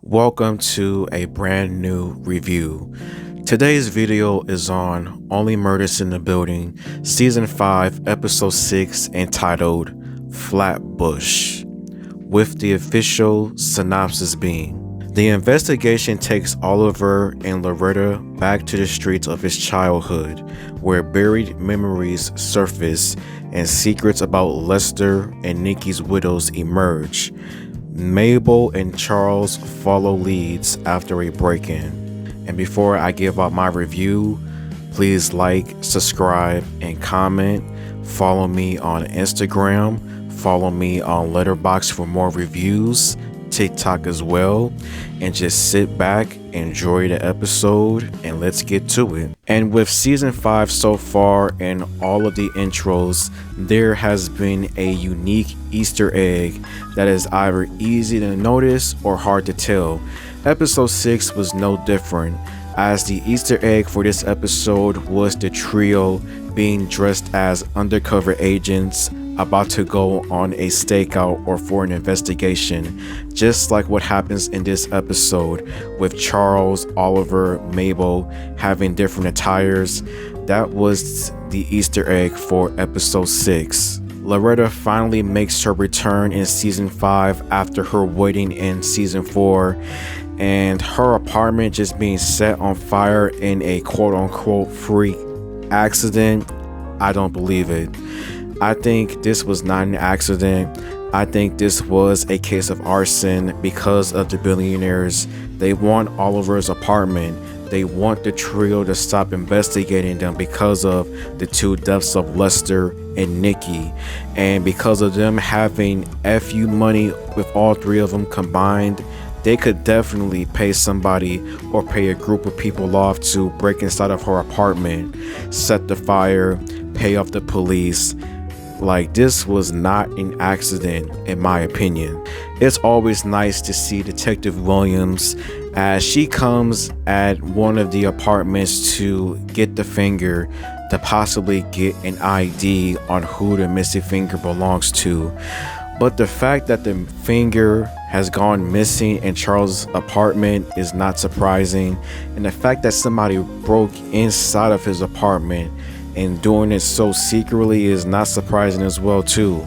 Welcome to a brand new review. Today's video is on Only Murders in the Building, Season 5, Episode 6, entitled Flatbush, with the official synopsis being: the investigation takes Oliver and Loretta back to the streets of his childhood, where buried memories surface and secrets about Lester and Nikki's widows emerge. Mabel and Charles follow leads after a break-in. And before I give out my review, please like, subscribe, and comment. Follow me on Instagram. Follow me on Letterboxd for more reviews. TikTok as well. And just sit back, enjoy the episode, and let's get to it. And with season 5 so far and all of the intros, there has been a unique Easter egg that is either easy to notice or hard to tell. Episode 6 was no different, as the Easter egg for this episode was the trio being dressed as undercover agents about to go on a stakeout or for an investigation, just like what happens in this episode with Charles, Oliver, Mabel having different attires. That was the Easter egg for episode 6. Loretta finally makes her return in season 5 after her waiting in season 4, and her apartment just being set on fire in a quote-unquote freak accident. I don't believe it. I think this was not an accident. I think this was a case of arson because of the billionaires. They want Oliver's apartment. They want the trio to stop investigating them because of the two deaths of Lester and Nikki. And because of them having FU money with all three of them combined, they could definitely pay somebody or pay a group of people off to break inside of her apartment, set the fire, pay off the police. Like, this was not an accident, in my opinion. It's always nice to see Detective Williams as she comes at one of the apartments to get the finger, to possibly get an ID on who the missing finger belongs to. But the fact that the finger has gone missing in Charles' apartment is not surprising. And the fact that somebody broke inside of his apartment and doing it so secretly is not surprising as well too.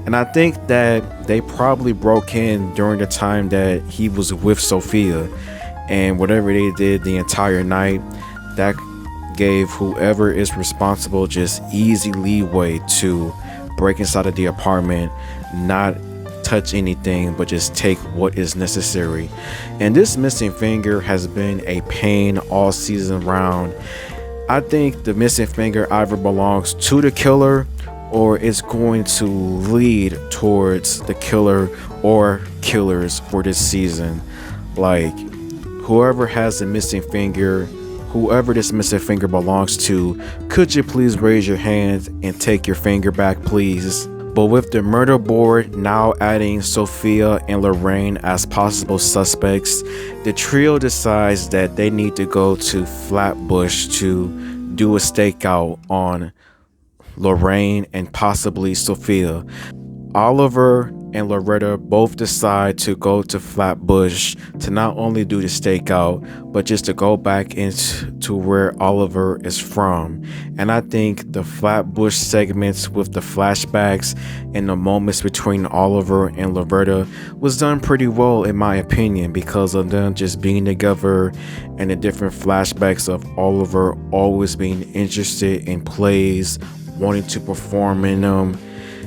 And I think that they probably broke in during the time that he was with Sofia, and whatever they did the entire night, that gave whoever is responsible just easy leeway to break inside of the apartment, not touch anything, but just take what is necessary. And this missing finger has been a pain all season round. I think the missing finger either belongs to the killer or it's going to lead towards the killer or killers for this season. Like, whoever has the missing finger, whoever this missing finger belongs to, could you please raise your hand and take your finger back, please? But with the murder board now adding Sofia and Lorraine as possible suspects, the trio decides that they need to go to Flatbush to do a stakeout on Lorraine and possibly Sofia. Oliver and Loretta both decide to go to Flatbush to not only do the stakeout, but just to go back into where Oliver is from. And I think the Flatbush segments with the flashbacks and the moments between Oliver and Loretta was done pretty well, in my opinion, because of them just being together and the different flashbacks of Oliver always being interested in plays, wanting to perform in them,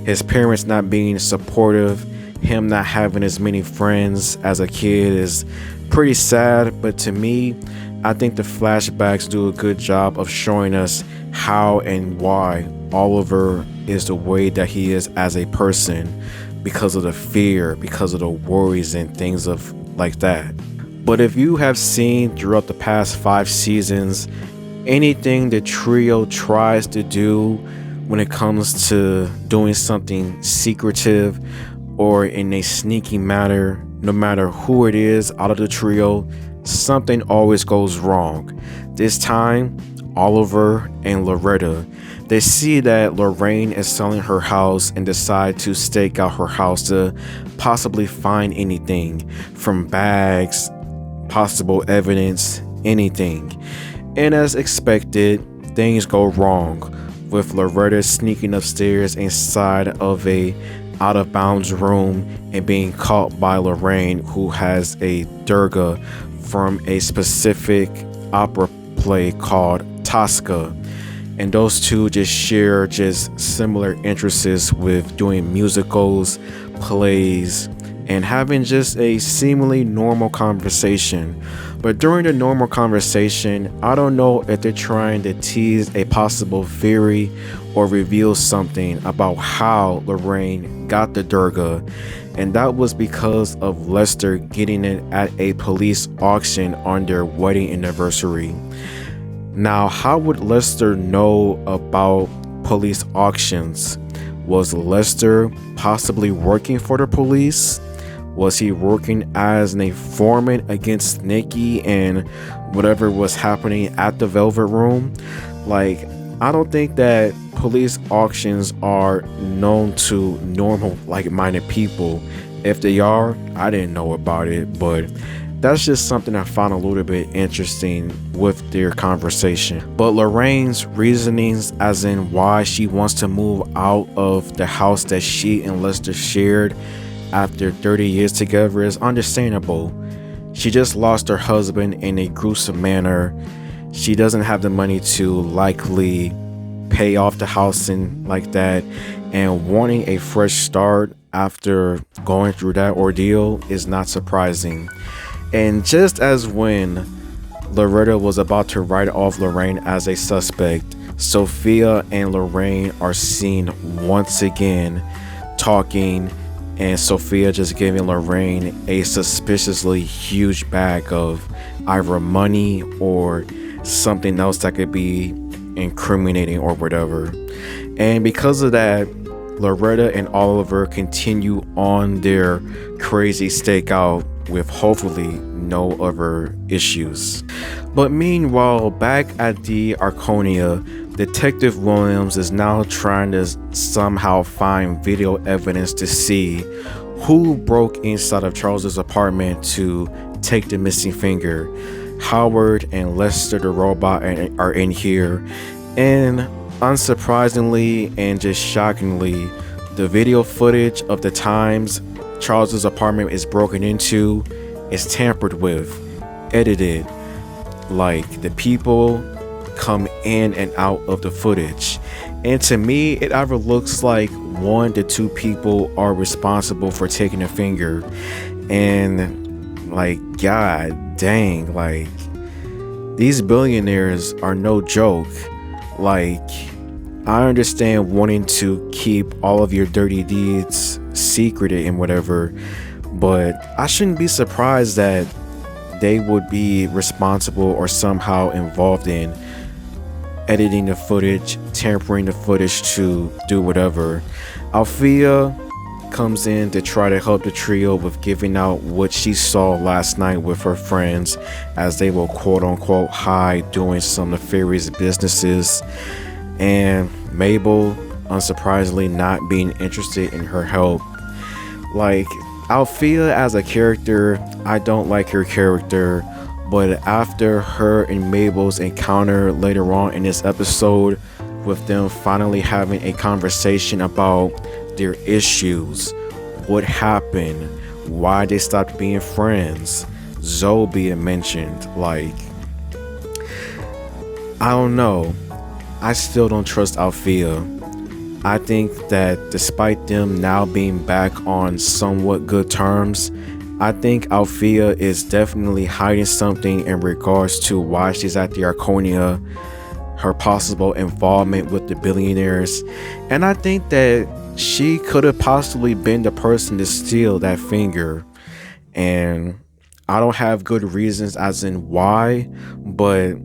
his parents not being supportive, him not having as many friends as a kid is pretty sad. But to me, I think the flashbacks do a good job of showing us how and why Oliver is the way that he is as a person, because of the fear, because of the worries and things of like that. But if you have seen throughout the past 5 seasons, anything the trio tries to do when it comes to doing something secretive or in a sneaky manner, no matter who it is out of the trio, something always goes wrong. This time, Oliver and Loretta, They see that Lorraine is selling her house and decide to stake out her house to possibly find anything from bags, possible evidence, anything. And as expected, things go wrong, with Loretta sneaking upstairs inside of a out of bounds room and being caught by Lorraine, who has a Durga from a specific opera play called Tosca. And those two just share just similar interests with doing musicals, plays, and having just a seemingly normal conversation. But during the normal conversation, I don't know if they're trying to tease a possible theory or reveal something about how Lorraine got the Durga, and that was because of Lester getting it at a police auction on their wedding anniversary. Now, how would Lester know about police auctions? Was Lester possibly working for the police? Was he working as an informant against Nikki and whatever was happening at the Velvet Room? Like, I don't think that police auctions are known to normal, like-minded people. If they are, I didn't know about it, but that's just something I found a little bit interesting with their conversation. But Lorraine's reasonings, as in why she wants to move out of the house that she and Lester shared after 30 years together, is understandable. She just lost her husband in a gruesome manner. She doesn't have the money to likely pay off the house and like that, and wanting a fresh start after going through that ordeal is not surprising. And just as when Loretta was about to write off Lorraine as a suspect, Sofia and Lorraine are seen once again talking, and Sofia just giving Lorraine a suspiciously huge bag of either money or something else that could be incriminating or whatever. And because of that, Loretta and Oliver continue on their crazy stakeout with hopefully no other issues. But meanwhile, back at the Arconia, Detective Williams is now trying to somehow find video evidence to see who broke inside of Charles's apartment to take the missing finger. Howard and Lester the robot are in here, and unsurprisingly and just shockingly, the video footage of the times Charles's apartment is broken into is tampered with, edited. Like, the people come in and out of the footage, and to me it either looks like 1 to 2 people are responsible for taking a finger, and like, god dang, like, these billionaires are no joke. Like, I understand wanting to keep all of your dirty deeds secreted and whatever, but I shouldn't be surprised that they would be responsible or somehow involved in editing the footage, tampering the footage to do whatever. Althea comes in to try to help the trio with giving out what she saw last night with her friends as they will quote-unquote hide doing some nefarious businesses, and Mabel unsurprisingly not being interested in her help. Like, Althea as a character, I don't like her character, but after her and Mabel's encounter later on in this episode, with them finally having a conversation about their issues, what happened, why they stopped being friends, Zoe being mentioned, like, I don't know. I still don't trust Althea. I think that despite them now being back on somewhat good terms, I think Althea is definitely hiding something in regards to why she's at the Arconia, her possible involvement with the billionaires, and I think that she could have possibly been the person to steal that finger. And I don't have good reasons as in why, but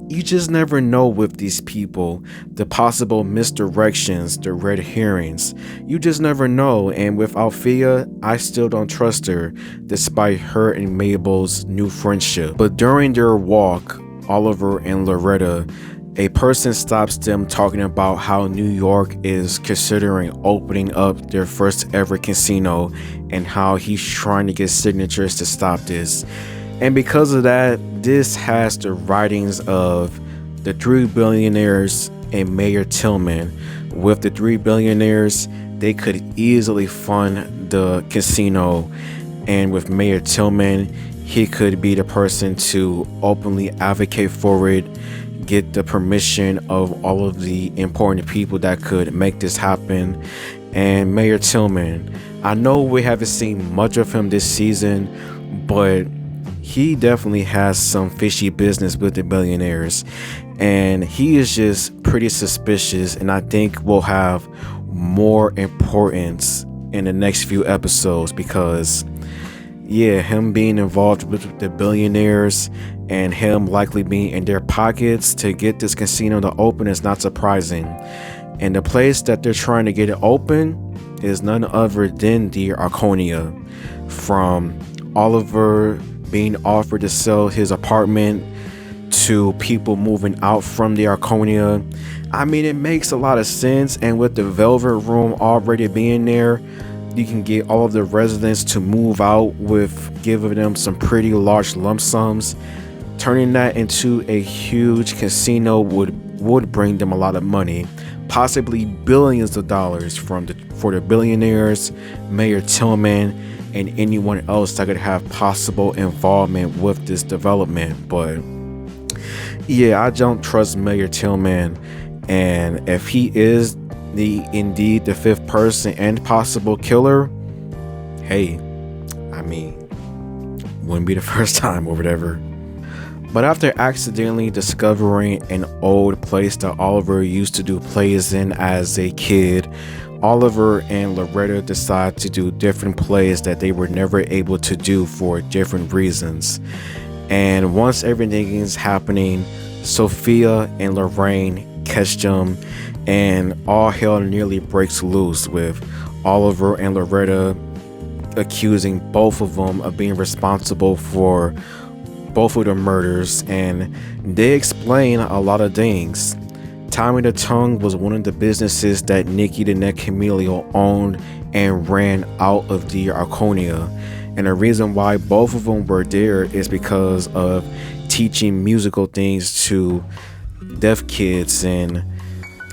you just never know with these people, the possible misdirections, the red herrings. You just never know. And with Althea, I still don't trust her, despite her and Mabel's new friendship. But during their walk, Oliver and Loretta A person stops them talking about how New York is considering opening up their first ever casino and how he's trying to get signatures to stop this. And because of that, this has the writings of the three billionaires and Mayor Tillman. With the three billionaires, they could easily fund the casino, and with Mayor Tillman, he could be the person to openly advocate for it, get the permission of all of the important people that could make this happen. And Mayor Tillman, I know we haven't seen much of him this season, but he definitely has some fishy business with the billionaires, and he is just pretty suspicious, and I think will have more importance in the next few episodes because him being involved with the billionaires and him likely being in their pockets to get this casino to open is not surprising. And the place that they're trying to get it open is none other than the Arconia. From Oliver being offered to sell his apartment to people moving out from the Arconia, I mean, it makes a lot of sense. And with the Velvet Room already being there, you can get all of the residents to move out with giving them some pretty large lump sums. Turning that into a huge casino would bring them a lot of money, possibly billions of dollars for the billionaires, Mayor Tillman, and anyone else that could have possible involvement with this development. But I don't trust Mayor Tillman, and if he is indeed the fifth person and possible killer, hey, I mean, wouldn't be the first time or whatever. But after accidentally discovering an old place that Oliver used to do plays in as a kid, Oliver and Loretta decide to do different plays that they were never able to do for different reasons. And once everything is happening, Sofia and Lorraine catch them, and all hell nearly breaks loose with Oliver and Loretta accusing both of them of being responsible for both of the murders, and they explain a lot of things. Tommy the Tongue was one of the businesses that Nikki the Neck Camilio owned and ran out of the Arconia, and the reason why both of them were there is because of teaching musical things to deaf kids and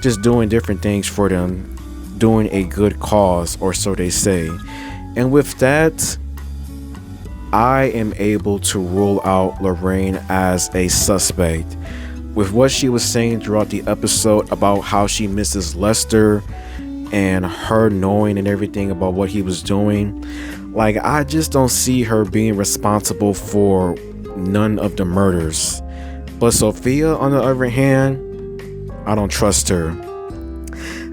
just doing different things for them, doing a good cause, or so they say. And with that, I am able to rule out Lorraine as a suspect. With what she was saying throughout the episode about how she misses Lester and her knowing and everything about what he was doing, like, I just don't see her being responsible for none of the murders. But Sofia, on the other hand, I don't trust her.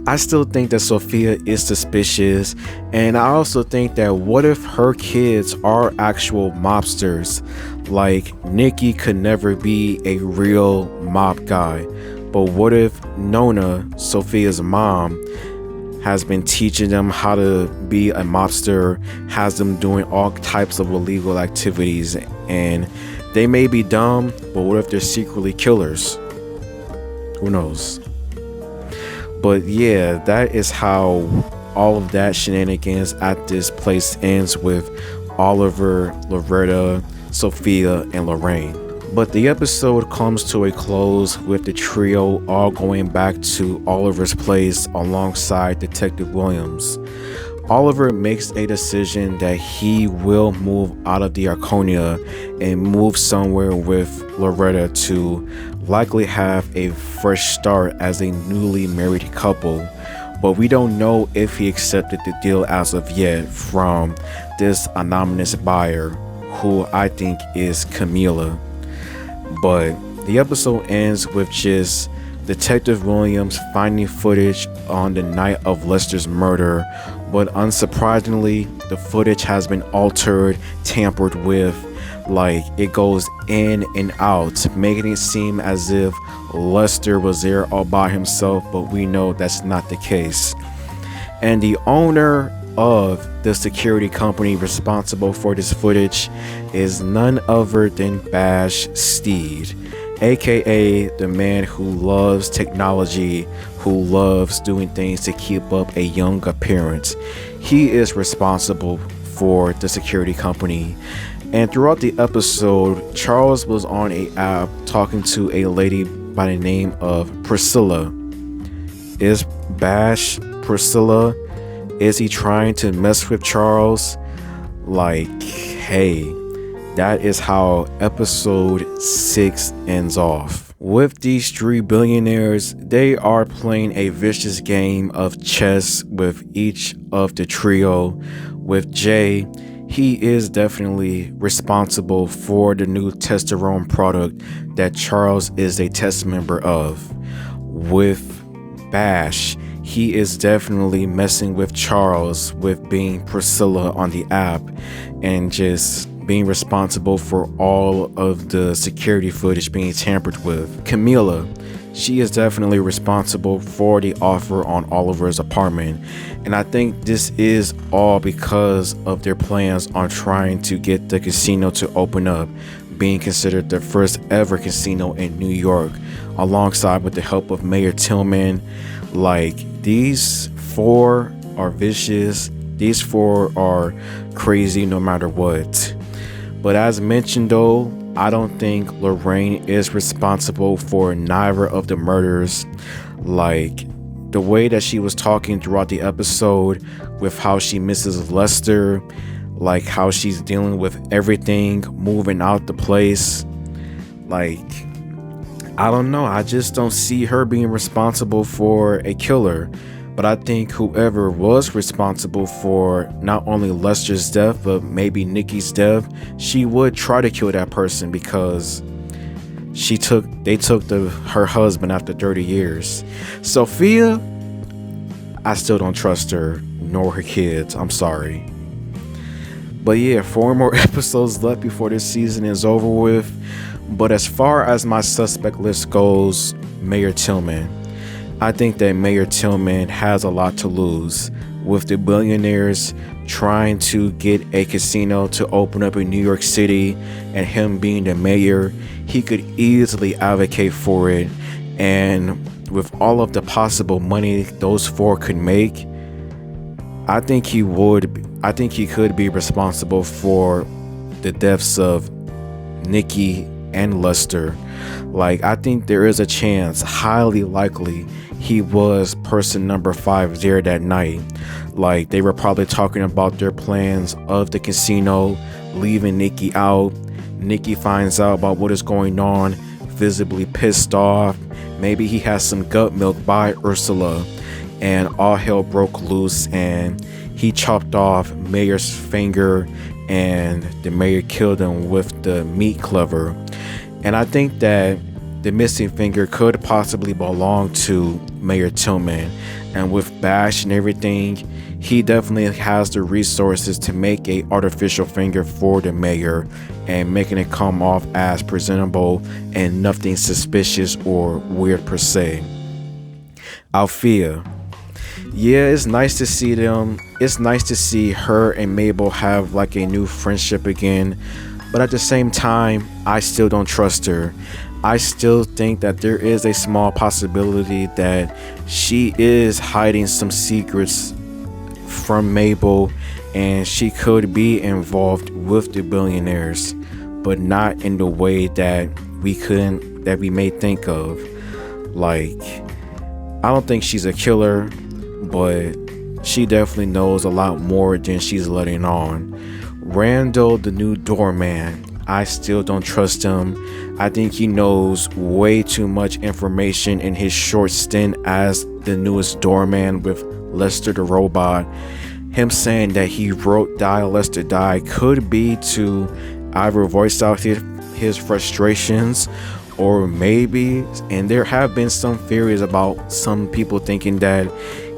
I still think that Sofia is suspicious, and I also think that what if her kids are actual mobsters? Like, Nikki could never be a real mob guy, but what if Nona, Sofia's mom, has been teaching them how to be a mobster, has them doing all types of illegal activities, and they may be dumb, but what if they're secretly killers? Who knows? But that is how all of that shenanigans at this place ends, with Oliver, Loretta, Sofia, and Lorraine. But the episode comes to a close with the trio all going back to Oliver's place alongside Detective Williams. Oliver makes a decision that he will move out of the Arconia and move somewhere with Loretta to likely have a fresh start as a newly married couple. But we don't know if he accepted the deal as of yet from this anonymous buyer, who I think is Camila. But the episode ends with just Detective Williams finding footage on the night of Lester's murder, but unsurprisingly, the footage has been altered, tampered with. Like, it goes in and out, making it seem as if Lester was there all by himself, but we know that's not the case. And the owner of the security company responsible for this footage is none other than Bash Steed. aka the man who loves technology, who loves doing things to keep up a young appearance. He is responsible for the security company. And throughout the episode, Charles was on a app talking to a lady by the name of Priscilla. Is Bash Priscilla? Is he trying to mess with Charles? Like, hey, that is how episode 6 ends off. With these 3 billionaires, they are playing a vicious game of chess with each of the trio. With Jay, he is definitely responsible for the new testosterone product that Charles is a test member of. With Bash, he is definitely messing with Charles with being Priscilla on the app and just being responsible for all of the security footage being tampered with. Camila, she is definitely responsible for the offer on Oliver's apartment, and I think this is all because of their plans on trying to get the casino to open up, being considered the first ever casino in New York, alongside with the help of Mayor Tillman. Like, these 4 are vicious, these 4 are crazy no matter what. But as mentioned though, I don't think Lorraine is responsible for neither of the murders. Like, the way that she was talking throughout the episode with how she misses Lester, like how she's dealing with everything, moving out the place. Like, I don't know, I just don't see her being responsible for a killer. But I think whoever was responsible for not only Lester's death, but maybe Nikki's death, she would try to kill that person because they took her husband after 30 years. Sofia, I still don't trust her, nor her kids. I'm sorry. But yeah, 4 more episodes left before this season is over with. But as far as my suspect list goes, Mayor Tillman. I think that Mayor Tillman has a lot to lose. With the billionaires trying to get a casino to open up in New York City and him being the mayor, he could easily advocate for it. And with all of the possible money those 4 could make, I think he could be responsible for the deaths of Nikki and Lester. Like, I think there is a chance, highly likely, he was person number 5 there that night. Like, they were probably talking about their plans of the casino, leaving Nikki out. Nikki finds out about what is going on, visibly pissed off. Maybe he has some gut milk by Ursula, and all hell broke loose, and he chopped off Mayor's finger, and the mayor killed him with the meat cleaver. And I think that the missing finger could possibly belong to Mayor Tillman. And with Bash and everything, he definitely has the resources to make a artificial finger for the mayor and making it come off as presentable and nothing suspicious or weird per se. Althea. Yeah, it's nice to see them. It's nice to see her and Mabel have like a new friendship again. But at the same time, I still don't trust her. I still think that there is a small possibility that she is hiding some secrets from Mabel and she could be involved with the billionaires, but not in the way that we may think of. Like, I don't think she's a killer, but she definitely knows a lot more than she's letting on. Randall, the new doorman, I still don't trust him. I think he knows way too much information in his short stint as the newest doorman with Lester the robot. Him saying that he wrote "Die Lester Die" could be to either voice out his frustrations, or maybe, and there have been some theories about some people thinking that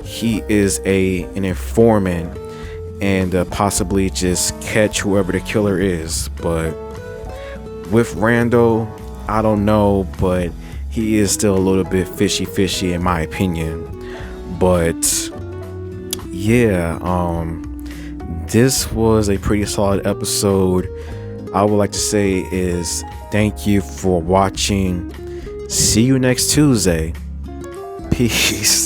he is an informant and possibly just catch whoever the killer is. But with Randall, I don't know, but he is still a little bit fishy in my opinion. But yeah, this was a pretty solid episode. I would like to say is thank you for watching. See you next Tuesday. Peace.